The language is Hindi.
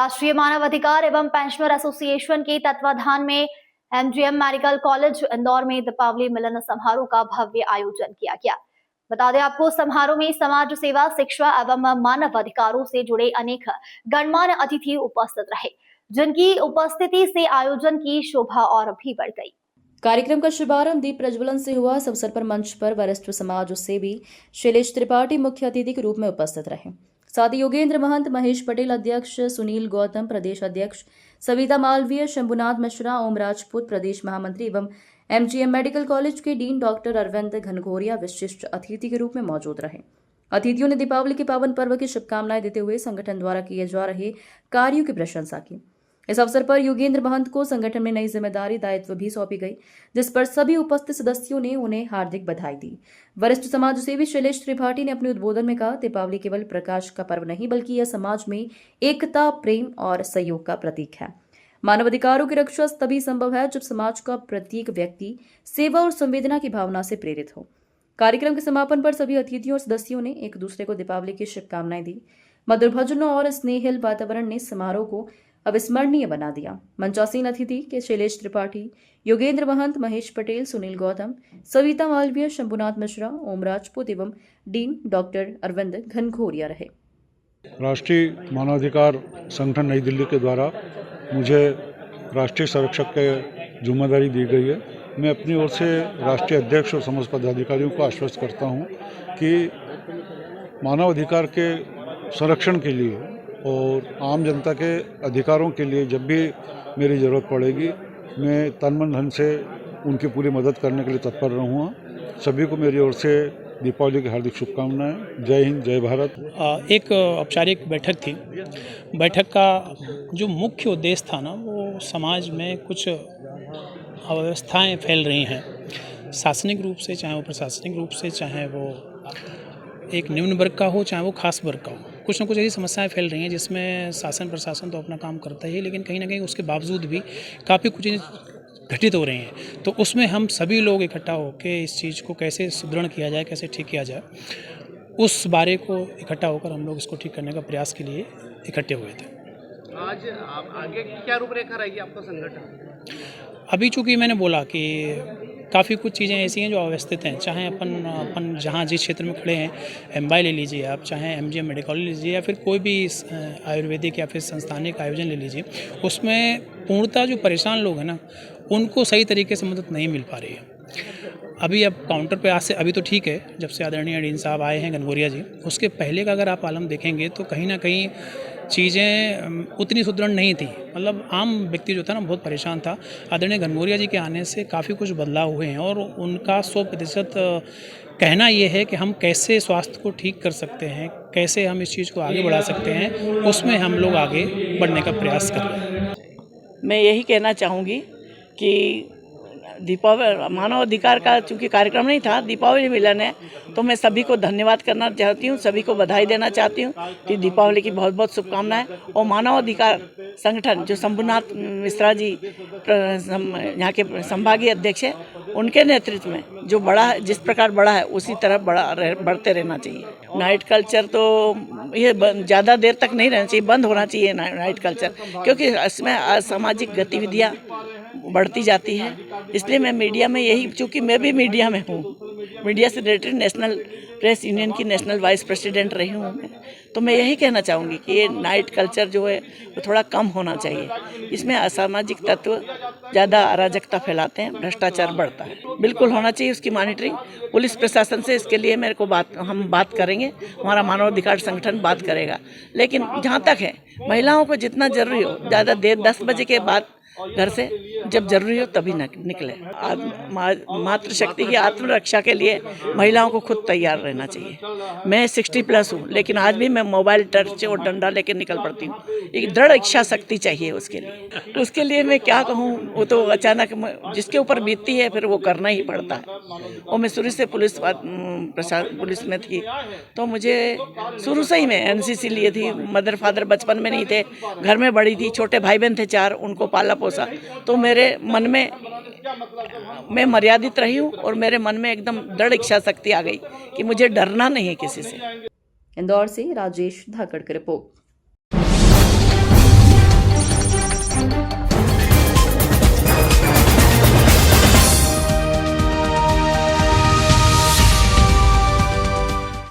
राष्ट्रीय मानव अधिकार एवं पेंशनर एसोसिएशन के तत्वाधान में एमजीएम मेडिकल कॉलेज इंदौर में दीपावली मिलन समारोह का भव्य आयोजन किया गया। बता दें आपको, समारोह में समाज सेवा, शिक्षा एवं मानव अधिकारों से जुड़े अनेक गणमान्य अतिथि उपस्थित रहे, जिनकी उपस्थिति से आयोजन की शोभा और भी बढ़ गई। कार्यक्रम का शुभारंभ दीप प्रज्वलन से हुआ। इस अवसर पर मंच पर वरिष्ठ समाज सेवी शैलेश त्रिपाठी मुख्य अतिथि के रूप में उपस्थित रहे। साथ ही योगेंद्र महंत, महेश पटेल अध्यक्ष, सुनील गौतम प्रदेश अध्यक्ष, सविता मालवीय, शंभुनाथ मिश्रा, ओम राजपूत प्रदेश महामंत्री एवं एमजीएम मेडिकल कॉलेज के डीन डॉक्टर अरविंद घनघोरिया विशिष्ट अतिथि के रूप में मौजूद रहे। अतिथियों ने दीपावली के पावन पर्व की शुभकामनाएं देते हुए संगठन द्वारा किए जा रहे कार्यों की प्रशंसा की। इस अवसर पर योगेंद्र महंत को संगठन में नई जिम्मेदारी दायित्व भी सौंपी गई, जिस पर सभी उपस्थित सदस्यों ने उन्हें हार्दिक बधाई दी। वरिष्ठ समाज सेवी शैलेश त्रिपाठी ने अपने उद्बोधन में कहा, दीपावली केवल प्रकाश का पर्व नहीं बल्कि यह समाज में एकता, प्रेम और सहयोग का प्रतीक है। मानव अधिकारों की रक्षा तभी संभव है जब समाज का प्रत्येक व्यक्ति सेवा और संवेदना की भावना से प्रेरित हो। कार्यक्रम के समापन पर सभी अतिथियों और सदस्यों ने एक दूसरे को दीपावली की शुभकामनाएं दी। मधुर भजनों और स्नेहिल वातावरण ने समारोह को अविस्मरणीय बना दिया। मंचासीन अतिथि के शैलेश त्रिपाठी, योगेंद्र महंत, महेश पटेल, सुनील गौतम, सविता मालवीय, शंभुनाथ मिश्रा, ओम राजपूत एवं डीन डॉक्टर अरविंद घनघोरिया रहे। राष्ट्रीय मानवाधिकार संगठन नई दिल्ली के द्वारा मुझे राष्ट्रीय संरक्षक की जिम्मेदारी दी गई है। मैं अपनी ओर से राष्ट्रीय अध्यक्ष और समस्त पदाधिकारियों को आश्वस्त करता हूं कि मानवाधिकार के संरक्षण के लिए और आम जनता के अधिकारों के लिए जब भी मेरी ज़रूरत पड़ेगी, मैं तन मन धन से उनकी पूरी मदद करने के लिए तत्पर रहूँगा। सभी को मेरी ओर से दीपावली की हार्दिक शुभकामनाएं। जय हिंद, जय भारत। एक औपचारिक बैठक थी। बैठक का जो मुख्य उद्देश्य था ना, वो समाज में कुछ अव्यवस्थाएं फैल रही हैं, शासनिक रूप से, चाहे वो प्रशासनिक रूप से, चाहे वो एक निम्न वर्ग का हो, चाहे वो खास वर्ग का हो। कुछ न कुछ ऐसी समस्याएं फैल रही हैं जिसमें शासन प्रशासन तो अपना काम करता ही है, लेकिन कहीं ना कहीं उसके बावजूद भी काफ़ी कुछ घटित हो रही हैं। तो उसमें हम सभी लोग इकट्ठा होकर इस चीज़ को कैसे सुदृढ़ किया जाए, कैसे ठीक किया जाए, उस बारे को इकट्ठा होकर हम लोग इसको ठीक करने का प्रयास के लिए इकट्ठे हुए थे। आज आगे क्या रूपरेखा रहेगी आपका संगठन? अभी चूँकि मैंने बोला कि काफ़ी कुछ चीज़ें ऐसी हैं जो अव्यवस्थित हैं, चाहे अपन जहाँ जिस क्षेत्र में खड़े हैं, एमवाई ले लीजिए आप, चाहे एमजीएम मेडिकल ले लीजिए, या फिर कोई भी आयुर्वेदिक या फिर संस्थानिक आयोजन ले लीजिए, उसमें पूर्णतः जो परेशान लोग हैं ना, उनको सही तरीके से मदद नहीं मिल पा रही है। अभी अब काउंटर पे आज से अभी तो ठीक है, जब से आदरणीय डीन साहब आए हैं घनघोरिया जी, उसके पहले का अगर आप आलम देखेंगे तो कहीं ना कहीं चीज़ें उतनी सुदृढ़ नहीं थी। मतलब आम व्यक्ति जो था ना, बहुत परेशान था। आदरणीय घनघोरिया जी के आने से काफ़ी कुछ बदलाव हुए हैं और उनका 100% कहना ये है कि हम कैसे स्वास्थ्य को ठीक कर सकते हैं, कैसे हम इस चीज़ को आगे बढ़ा सकते हैं, उसमें हम लोग आगे बढ़ने का प्रयास कर रहे हैं। मैं यही कहना चाहूँगी कि दीपावली मानव अधिकार का चूँकि कार्यक्रम नहीं था, दीपावली मिलन है, तो मैं सभी को धन्यवाद करना चाहती हूँ, सभी को बधाई देना चाहती हूँ कि दीपावली की बहुत बहुत शुभकामनाएं। और मानव अधिकार संगठन जो शंभुनाथ मिश्रा जी यहाँ के संभागीय अध्यक्ष हैं, उनके नेतृत्व में जो बड़ा है, जिस प्रकार बड़ा है उसी तरह बढ़ते रहना चाहिए। नाइट कल्चर तो ये ज़्यादा देर तक नहीं रहना चाहिए, बंद होना चाहिए नाइट कल्चर, क्योंकि इसमें असामाजिक गतिविधियाँ बढ़ती जाती है। इसलिए मैं मीडिया में यही, चूँकि मैं भी मीडिया में हूँ, मीडिया से रिलेटेड नेशनल प्रेस यूनियन की नेशनल वाइस प्रेसिडेंट रही हूँ मैं, तो मैं यही कहना चाहूँगी कि ये नाइट कल्चर जो है वो थोड़ा कम होना चाहिए। इसमें असामाजिक तत्व ज़्यादा अराजकता फैलाते हैं, भ्रष्टाचार बढ़ता है। बिल्कुल होना चाहिए उसकी मॉनिटरिंग पुलिस प्रशासन से। इसके लिए मेरे को हम बात करेंगे, हमारा मानवाधिकार संगठन बात करेगा। लेकिन जहाँ तक है, महिलाओं को जितना जरूरी हो, ज़्यादा देर 10 बजे के बाद घर से जब जरूरी हो तभी निकले। मातृशक्ति की आत्मरक्षा के लिए महिलाओं को खुद तैयार रहना चाहिए। मैं 60+ हूँ, लेकिन आज भी मैं मोबाइल, टर्च और डंडा लेकर निकल पड़ती हूँ। एक दृढ़ इच्छा शक्ति चाहिए उसके लिए। उसके लिए मैं क्या कहूँ, वो तो अचानक जिसके ऊपर बीतती है फिर वो करना ही पड़ता है। और मैं शुरू से पुलिस में थी, तो मुझे शुरू से ही मैं एनसीसी लिए थी। मदर फादर बचपन में नहीं थे, घर में बड़ी थी, छोटे भाई बहन थे 4, उनको पाला पोसा। तो मेरे मन में मैं मर्यादित रही हूँ और मेरे मन में एकदम दृढ़ इच्छा शक्ति आ गई कि मुझे डरना नहीं है किसी से। इंदौर से राजेश धाकड़ की रिपोर्ट। है।